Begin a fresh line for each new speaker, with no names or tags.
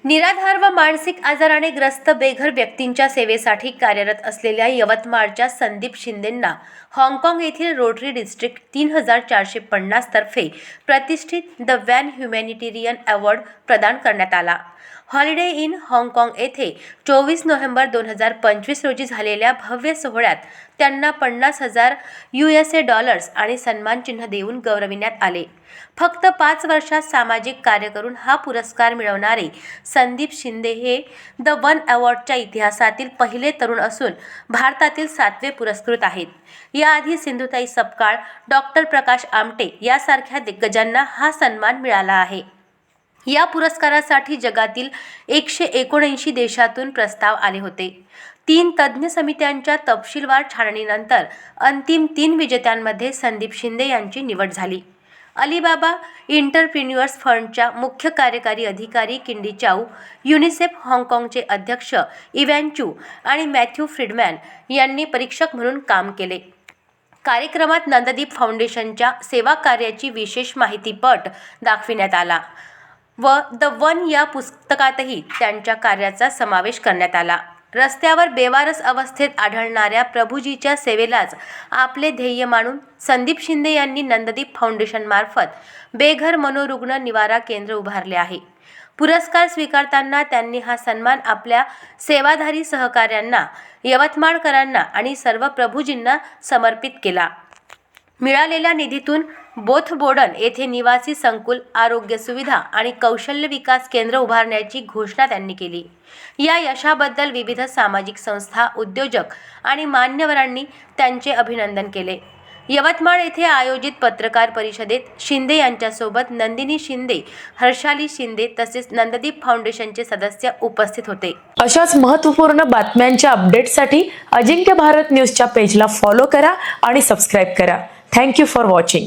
निराधार व मानसिक आजाराने ग्रस्त बेघर व्यक्तींच्या सेवेसाठी कार्यरत असलेल्या यवतमाळच्या संदीप शिंदेंना हाँगकाँग येथील रोटरी डिस्ट्रिक्ट 3450 तर्फे प्रतिष्ठित द वॅन ह्युमॅनिटेरियन अवॉर्ड प्रदान करण्यात आला। हॉलिडे इन हाँगकाँग येथे 24 नोव्हेंबर 2025 रोजी झालेल्या भव्य सोहळ्यात त्यांना $50,000 आणि सन्मान चिन्ह देऊन गौरविण्यात आले। फक्त 5 वर्षात सामाजिक कार्य करून हा पुरस्कार मिळवणारे संदीप शिंदे हे द वन अवॉर्डच्या इतिहासातील पहिले तरुण असून भारतातील 7वे पुरस्कृत आहेत। याआधी सिंधुताई सपकाळ, डॉक्टर प्रकाश आमटे यासारख्या दिग्गजांना हा सन्मान मिळाला आहे। या पुरस्कारासाठी जगातील 179 देशातून प्रस्ताव आले होते। 3 तज्ज्ञ समित्यांच्या तपशीलवार छाननीनंतर अंतिम 3 विजेत्यांमध्ये संदीप शिंदे यांची निवड झाली। अलिबाबा एंटरप्रेन्युअर्स फंडच्या मुख्य कार्यकारी अधिकारी किंडी चाऊ, युनिसेफ हाँगकाँगचे अध्यक्ष इव्हॅन चू आणि मॅथ्यू फ्रीडमॅन यांनी परीक्षक म्हणून काम केले। कार्यक्रमात नंददीप फाउंडेशनच्या सेवा कार्याची विशेष माहितीपट दाखविण्यात आला व द वन या पुस्तकातही त्यांच्या कार्याचा समावेश करण्यात आला। रस्त्यावर बेवारस अवस्थेत आढळणाऱ्या प्रभूजीच्या सेवेलाच आपले ध्येय मानून संदीप शिंदे यांनी नंददीप फाउंडेशनमार्फत बेघर मनोरुग्ण निवारा केंद्र उभारले आहे। पुरस्कार स्वीकारताना त्यांनी हा सन्मान आपल्या सेवाधारी सहकाऱ्यांना, यवतमाळकरांना आणि सर्व प्रभूजींना समर्पित केला। मिळालेल्या निधीतून बोथबोडण येथे निवासी संकुल, आरोग्य सुविधा आणि कौशल्य विकास केंद्र उभारण्याची घोषणा त्यांनी केली। या यशाबद्दल विविध सामाजिक संस्था, उद्योजक आणि मान्यवरांनी त्यांचे अभिनंदन केले। यवतमाळ येथे आयोजित पत्रकार परिषदेत शिंदे यांच्यासोबत नंदिनी शिंदे, हर्षाली शिंदे तसेच नंददीप फाउंडेशनचे सदस्य उपस्थित होते।
अशाच महत्त्वपूर्ण बातम्यांच्या अपडेटसाठी अजिंक्य भारत न्यूजच्या पेजला फॉलो करा आणि सबस्क्राइब करा। Thank you for watching.